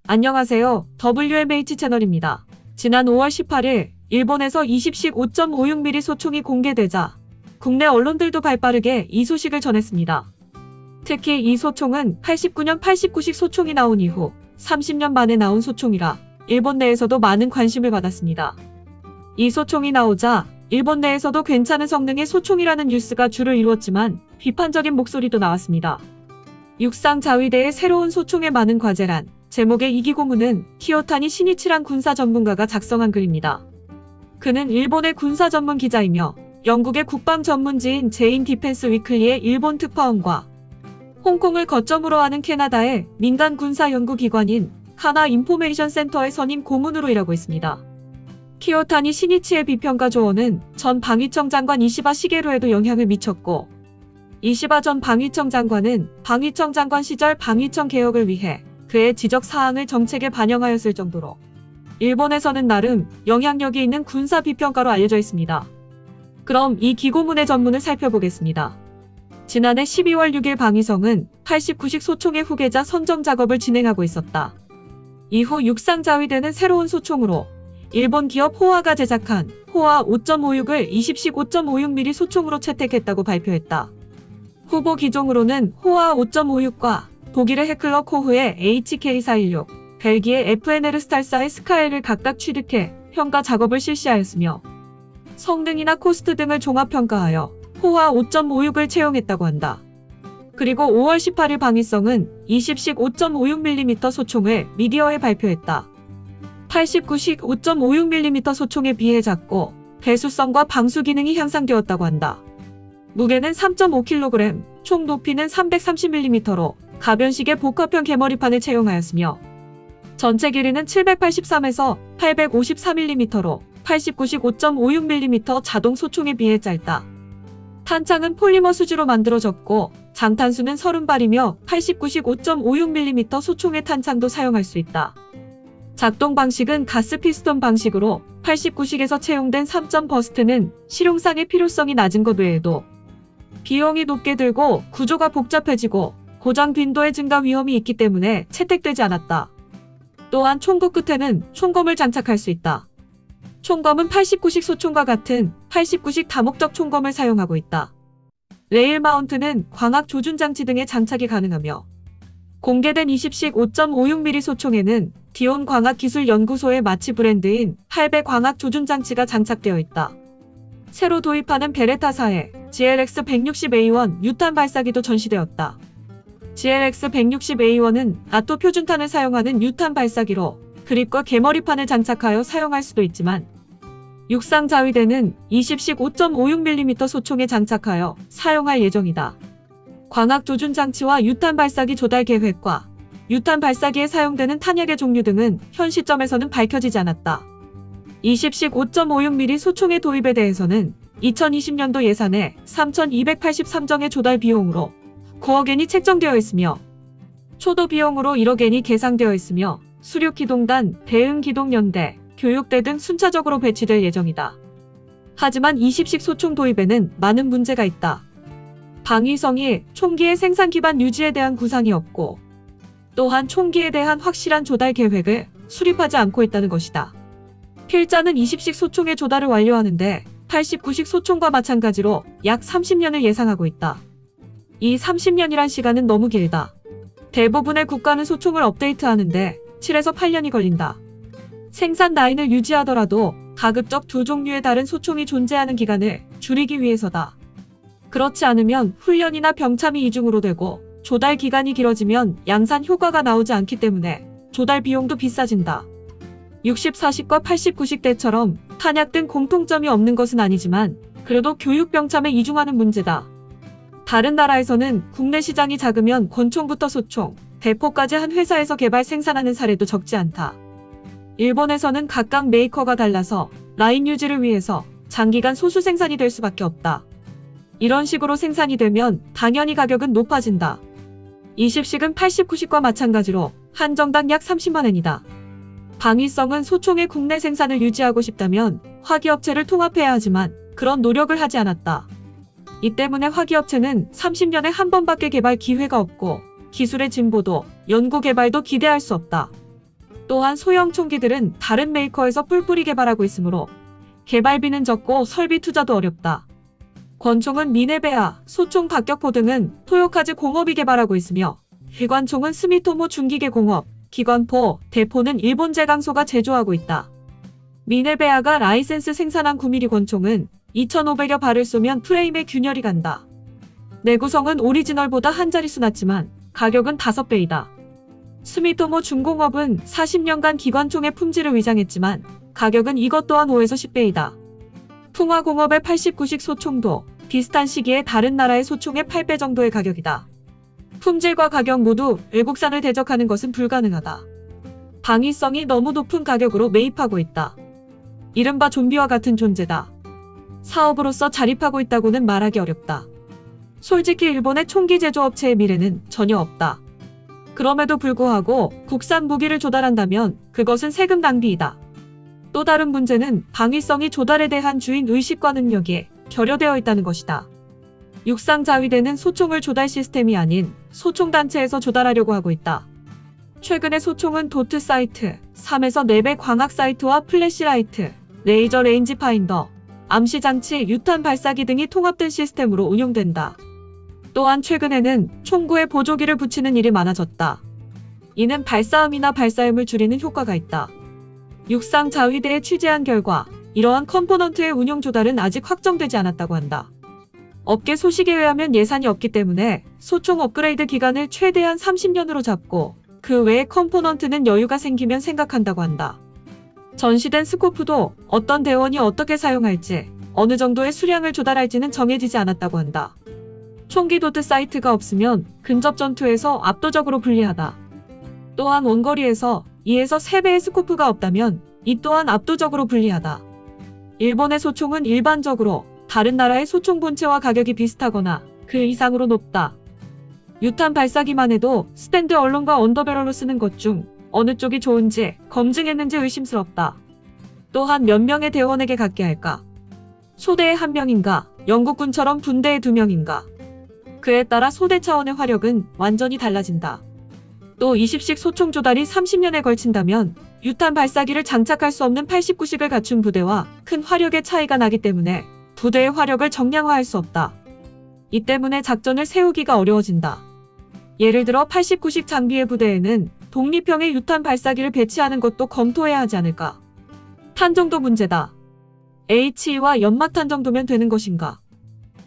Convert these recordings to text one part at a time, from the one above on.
안녕하세요. WMH 채널입니다. 지난 5월 18일 일본에서 20식 5.56mm 소총이 공개되자 국내 언론들도 발빠르게 이 소식을 전했습니다. 특히 이 소총은 89년 89식 소총이 나온 이후 30년 만에 나온 소총이라 일본 내에서도 많은 관심을 받았습니다. 이 소총이 나오자 일본 내에서도 괜찮은 성능의 소총이라는 뉴스가 주를 이루었지만 비판적인 목소리도 나왔습니다. 육상 자위대의 새로운 소총에 많은 과제란 제목의 이 기고문은 키요타니 시니치란 군사 전문가가 작성한 글입니다. 그는 일본의 군사 전문 기자이며 영국의 국방 전문지인 제인 디펜스 위클리의 일본 특파원과 홍콩을 거점으로 하는 캐나다의 민간 군사 연구기관인 하나 인포메이션 센터의 선임 고문으로 일하고 있습니다. 키요타니 시니치의 비평가 조언은 전 방위청 장관 이시바 시게루에도 영향을 미쳤고, 이시바 전 방위청 장관은 방위청 장관 시절 방위청 개혁을 위해 그의 지적 사항을 정책에 반영하였을 정도로 일본에서는 나름 영향력이 있는 군사 비평가로 알려져 있습니다. 그럼 이 기고문의 전문을 살펴보겠습니다. 지난해 12월 6일 방위성은 89식 소총의 후계자 선정 작업을 진행하고 있었다. 이후 육상자위대는 새로운 소총으로 일본 기업 호아가 제작한 호아 5.56을 20식 5.56mm 소총으로 채택했다고 발표했다. 후보 기종으로는 호아 5.56과 독일의 헤클러 코흐의 HK416, 벨기에 FNL 스탈사의 스카엘을 각각 취득해 평가 작업을 실시하였으며 성능이나 코스트 등을 종합평가하여 호아 5.56을 채용했다고 한다. 그리고 5월 18일 방위성은 20식 5.56mm 소총을 미디어에 발표했다. 89식 5.56mm 소총에 비해 작고 배수성과 방수 기능이 향상되었다고 한다. 무게는 3.5kg, 총 높이는 330mm로 가변식의 복합형 개머리판을 채용하였으며 전체 길이는 783에서 853mm로 89식 5.56mm 자동 소총에 비해 짧다. 탄창은 폴리머 수지로 만들어졌고 장탄수는 30발이며 89식 5.56mm 소총의 탄창도 사용할 수 있다. 작동 방식은 가스 피스톤 방식으로 89식에서 채용된 3점 버스트는 실용상의 필요성이 낮은 것 외에도 비용이 높게 들고 구조가 복잡해지고 고장 빈도의 증가 위험이 있기 때문에 채택되지 않았다. 또한 총구 끝에는 총검을 장착할 수 있다. 총검은 89식 소총과 같은 89식 다목적 총검을 사용하고 있다. 레일 마운트는 광학 조준 장치 등에 장착이 가능하며 공개된 20식 5.56mm 소총에는 디온 광학기술연구소의 마치 브랜드인 할배 광학 조준 장치가 장착되어 있다. 새로 도입하는 베레타사의 GLX-160A1 유탄 발사기도 전시되었다. GLX-160A1은 나토 표준탄을 사용하는 유탄 발사기로 그립과 개머리판을 장착하여 사용할 수도 있지만 육상자위대는 20식 5.56mm 소총에 장착하여 사용할 예정이다. 광학 조준 장치와 유탄 발사기 조달 계획과 유탄 발사기에 사용되는 탄약의 종류 등은 현 시점에서는 밝혀지지 않았다. 20식 5.56mm 소총의 도입에 대해서는 2020년도 예산에 3,283정의 조달 비용으로 9억엔이 책정되어 있으며 초도 비용으로 1억엔이 계상되어 있으며 수륙기동단, 대응기동연대, 교육대 등 순차적으로 배치될 예정이다. 하지만 20식 소총 도입에는 많은 문제가 있다. 방위성이 총기의 생산 기반 유지에 대한 구상이 없고 또한 총기에 대한 확실한 조달 계획을 수립하지 않고 있다는 것이다. 필자는 20식 소총의 조달을 완료하는데 89식 소총과 마찬가지로 약 30년을 예상하고 있다. 이 30년이란 시간은 너무 길다. 대부분의 국가는 소총을 업데이트하는데 7에서 8년이 걸린다. 생산 라인을 유지하더라도 가급적 두 종류의 다른 소총이 존재하는 기간을 줄이기 위해서다. 그렇지 않으면 훈련이나 병참이 이중으로 되고 조달 기간이 길어지면 양산 효과가 나오지 않기 때문에 조달 비용도 비싸진다. 64식과 89식 대처럼 탄약 등 공통점이 없는 것은 아니지만 그래도 교육 병참에 이중하는 문제다. 다른 나라에서는 국내 시장이 작으면 권총부터 소총, 대포까지 한 회사에서 개발 생산하는 사례도 적지 않다. 일본에서는 각각 메이커가 달라서 라인 유지를 위해서 장기간 소수 생산이 될 수밖에 없다. 이런 식으로 생산이 되면 당연히 가격은 높아진다. 20식은 89식과 마찬가지로 한정당 약 30만엔이다. 방위성은 소총의 국내 생산을 유지하고 싶다면 화기업체를 통합해야 하지만 그런 노력을 하지 않았다. 이 때문에 화기업체는 30년에 한 번밖에 개발 기회가 없고 기술의 진보도 연구 개발도 기대할 수 없다. 또한 소형 총기들은 다른 메이커에서 뿔뿔이 개발하고 있으므로 개발비는 적고 설비 투자도 어렵다. 권총은 미네베아, 소총 박격포 등은 토요카즈 공업이 개발하고 있으며 기관총은 스미토모 중기계 공업, 기관포, 대포는 일본 제강소가 제조하고 있다. 미네베아가 라이센스 생산한 9mm 권총은 2,500여 발을 쏘면 프레임에 균열이 간다. 내구성은 오리지널보다 한 자릿수 낮지만 가격은 5배이다. 스미토모 중공업은 40년간 기관총의 품질을 위장했지만 가격은 이것 또한 5에서 10배이다. 풍화공업의 89식 소총도 비슷한 시기에 다른 나라의 소총의 8배 정도의 가격이다. 품질과 가격 모두 외국산을 대적하는 것은 불가능하다. 방위성이 너무 높은 가격으로 매입하고 있다. 이른바 좀비와 같은 존재다. 사업으로서 자립하고 있다고는 말하기 어렵다. 솔직히 일본의 총기 제조업체의 미래는 전혀 없다. 그럼에도 불구하고 국산 무기를 조달한다면 그것은 세금 낭비이다. 또 다른 문제는 방위성이 조달에 대한 주인 의식과 능력이 결여되어 있다는 것이다. 육상 자위대는 소총을 조달 시스템이 아닌 소총 단체에서 조달하려고 하고 있다. 최근의 소총은 도트 사이트, 3에서 4배 광학 사이트와 플래시라이트, 레이저 레인지 파인더, 암시 장치, 유탄 발사기 등이 통합된 시스템으로 운용된다. 또한 최근에는 총구에 보조기를 붙이는 일이 많아졌다. 이는 발사음이나 발사음을 줄이는 효과가 있다. 육상 자위대에 취재한 결과 이러한 컴포넌트의 운용 조달은 아직 확정되지 않았다고 한다. 업계 소식에 의하면 예산이 없기 때문에 소총 업그레이드 기간을 최대한 30년으로 잡고 그 외에 컴포넌트는 여유가 생기면 생각한다고 한다. 전시된 스코프도 어떤 대원이 어떻게 사용할지 어느 정도의 수량을 조달할지는 정해지지 않았다고 한다. 총기 도트 사이트가 없으면 근접 전투에서 압도적으로 불리하다. 또한 원거리에서 2에서 3배의 스코프가 없다면 이 또한 압도적으로 불리하다. 일본의 소총은 일반적으로 다른 나라의 소총 본체와 가격이 비슷하거나 그 이상으로 높다. 유탄 발사기만 해도 스탠드 언론과 언더배럴로 쓰는 것 중 어느 쪽이 좋은지 검증했는지 의심스럽다. 또한 몇 명의 대원에게 갖게 할까? 소대에 1명인가? 영국군처럼 분대에 2명인가? 그에 따라 소대 차원의 화력은 완전히 달라진다. 또 20식 소총 조달이 30년에 걸친다면 유탄 발사기를 장착할 수 없는 89식을 갖춘 부대와 큰 화력의 차이가 나기 때문에 부대의 화력을 정량화할 수 없다. 이 때문에 작전을 세우기가 어려워진다. 예를 들어 89식 장비의 부대에는 독립형의 유탄 발사기를 배치하는 것도 검토해야 하지 않을까. 탄정도 문제다. HE와 연막탄 정도면 되는 것인가?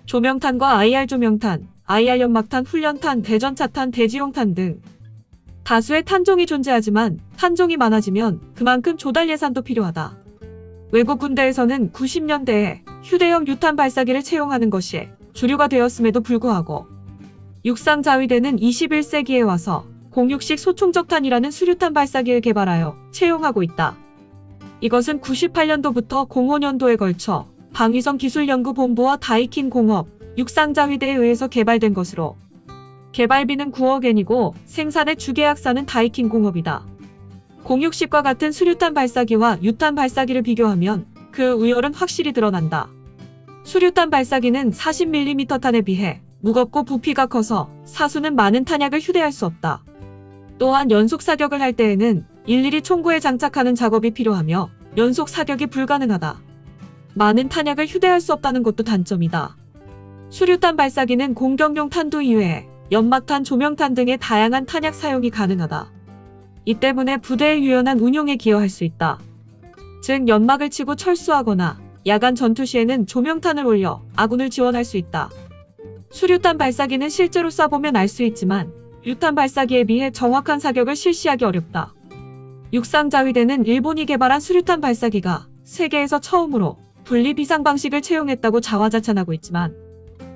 조명탄과 IR 조명탄, IR 연막탄, 훈련탄, 대전차탄, 대지용탄 등 다수의 탄종이 존재하지만 탄종이 많아지면 그만큼 조달 예산도 필요하다. 외국 군대에서는 90년대에 휴대용 유탄 발사기를 채용하는 것이 주류가 되었음에도 불구하고 육상 자위대는 21세기에 와서 06식 소총적탄이라는 수류탄 발사기를 개발하여 채용하고 있다. 이것은 98년도부터 05년도에 걸쳐 방위성 기술연구본부와 다이킨 공업, 육상자위대에 의해서 개발된 것으로 개발비는 9억 엔이고 생산의 주계약사는 다이킨 공업이다. 06식과 같은 수류탄 발사기와 유탄 발사기를 비교하면 그 우열은 확실히 드러난다. 수류탄 발사기는 40mm 탄에 비해 무겁고 부피가 커서 사수는 많은 탄약을 휴대할 수 없다. 또한 연속 사격을 할 때에는 일일이 총구에 장착하는 작업이 필요하며 연속 사격이 불가능하다. 많은 탄약을 휴대할 수 없다는 것도 단점이다. 수류탄 발사기는 공격용 탄두 이외에 연막탄, 조명탄 등의 다양한 탄약 사용이 가능하다. 이 때문에 부대의 유연한 운용에 기여할 수 있다. 즉 연막을 치고 철수하거나 야간 전투 시에는 조명탄을 올려 아군을 지원할 수 있다. 수류탄 발사기는 실제로 쏴보면 알 수 있지만 유탄 발사기에 비해 정확한 사격을 실시하기 어렵다. 육상자위대는 일본이 개발한 수류탄 발사기가 세계에서 처음으로 분리 비상 방식을 채용했다고 자화자찬하고 있지만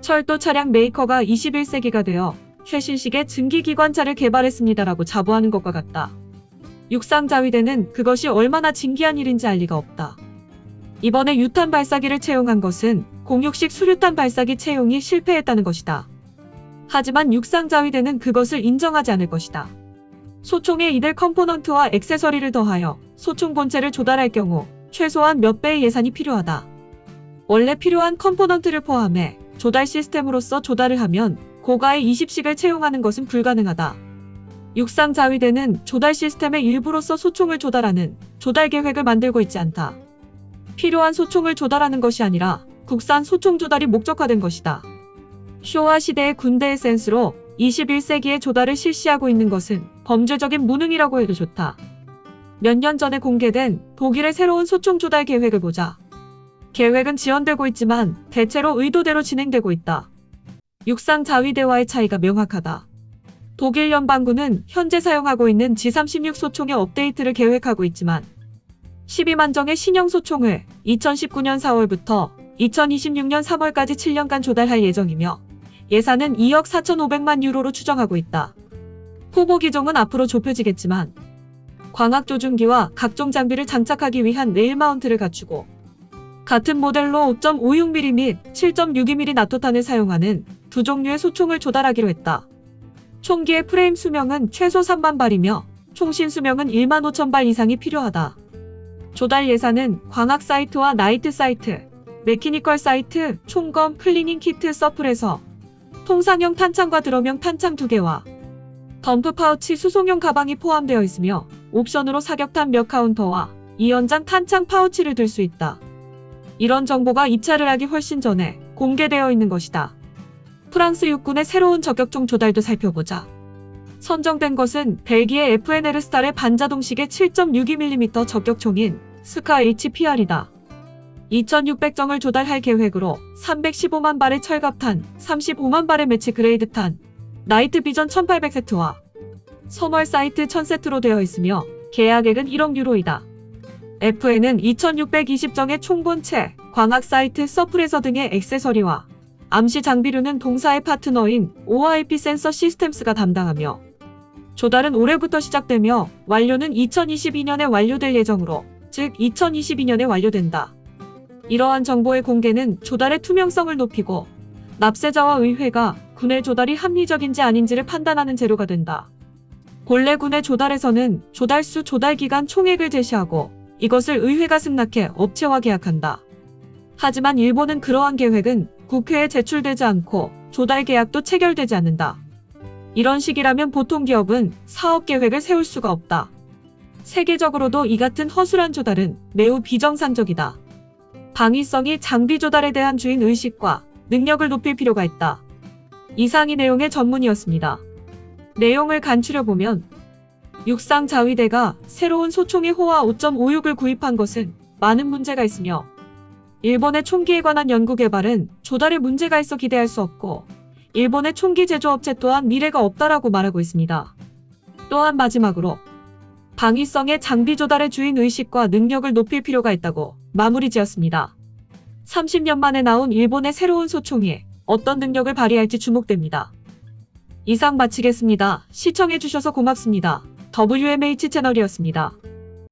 철도 차량 메이커가 21세기가 되어 최신식의 증기기관차를 개발했습니다라고 자부하는 것과 같다. 육상자위대는 그것이 얼마나 진기한 일인지 알 리가 없다. 이번에 유탄 발사기를 채용한 것은 06식 수류탄 발사기 채용이 실패했다는 것이다. 하지만 육상자위대는 그것을 인정하지 않을 것이다. 소총에 이들 컴포넌트와 액세서리를 더하여 소총 본체를 조달할 경우 최소한 몇 배의 예산이 필요하다. 원래 필요한 컴포넌트를 포함해 조달 시스템으로서 조달을 하면 고가의 20식을 채용하는 것은 불가능하다. 육상 자위대는 조달 시스템의 일부로서 소총을 조달하는 조달 계획을 만들고 있지 않다. 필요한 소총을 조달하는 것이 아니라 국산 소총 조달이 목적화된 것이다. 쇼와 시대의 군대의 센스로 21세기의 조달을 실시하고 있는 것은 범죄적인 무능이라고 해도 좋다. 몇 년 전에 공개된 독일의 새로운 소총 조달 계획을 보자. 계획은 지연되고 있지만 대체로 의도대로 진행되고 있다. 육상 자위대와의 차이가 명확하다. 독일 연방군은 현재 사용하고 있는 G36 소총의 업데이트를 계획하고 있지만 12만 정의 신형 소총을 2019년 4월부터 2026년 3월까지 7년간 조달할 예정이며 예산은 2억 4,500만 유로로 추정하고 있다. 후보 기종은 앞으로 좁혀지겠지만 광학 조준기와 각종 장비를 장착하기 위한 레일 마운트를 갖추고 같은 모델로 5.56mm 및 7.62mm 나토탄을 사용하는 두 종류의 소총을 조달하기로 했다. 총기의 프레임 수명은 최소 3만 발이며 총신 수명은 1만 5천 발 이상이 필요하다. 조달 예산은 광학 사이트와 나이트 사이트, 메케니컬 사이트, 총검, 클리닝 키트, 서플에서 통상형 탄창과 드럼형 탄창 2개와 덤프 파우치 수송용 가방이 포함되어 있으며 옵션으로 사격탄 몇 카운터와 2연장 탄창 파우치를 들 수 있다. 이런 정보가 입찰을 하기 훨씬 전에 공개되어 있는 것이다. 프랑스 육군의 새로운 저격총 조달도 살펴보자. 선정된 것은 벨기에 FNL 스탈의 반자동식의 7.62mm 저격총인 스카 HPR이다. 2,600정을 조달할 계획으로 315만 발의 철갑탄, 35만 발의 매치 그레이드탄, 나이트 비전 1800세트와 선월 사이트 1000세트로 되어 있으며 계약액은 1억 유로이다. FN은 2,620정의 총본체, 광학 사이트, 서프레서 등의 액세서리와 암시 장비류는 동사의 파트너인 OIP 센서 시스템스가 담당하며 조달은 올해부터 시작되며 완료는 2022년에 완료될 예정으로, 즉 2022년에 완료된다. 이러한 정보의 공개는 조달의 투명성을 높이고 납세자와 의회가 군의 조달이 합리적인지 아닌지를 판단하는 재료가 된다. 본래 군의 조달에서는 조달수, 조달기간, 총액을 제시하고 이것을 의회가 승낙해 업체와 계약한다. 하지만 일본은 그러한 계획은 국회에 제출되지 않고 조달 계약도 체결되지 않는다. 이런 식이라면 보통 기업은 사업 계획을 세울 수가 없다. 세계적으로도 이 같은 허술한 조달은 매우 비정상적이다. 방위성이 장비 조달에 대한 주인 의식과 능력을 높일 필요가 있다. 이상이 내용의 전문이었습니다. 내용을 간추려보면 육상 자위대가 새로운 소총의 호화 5.56을 구입한 것은 많은 문제가 있으며 일본의 총기에 관한 연구 개발은 조달에 문제가 있어 기대할 수 없고 일본의 총기 제조업체 또한 미래가 없다라고 말하고 있습니다. 또한 마지막으로 방위성의 장비 조달의 주인 의식과 능력을 높일 필요가 있다고 마무리 지었습니다. 30년 만에 나온 일본의 새로운 소총이 어떤 능력을 발휘할지 주목됩니다. 이상 마치겠습니다. 시청해주셔서 고맙습니다. WMH 채널이었습니다.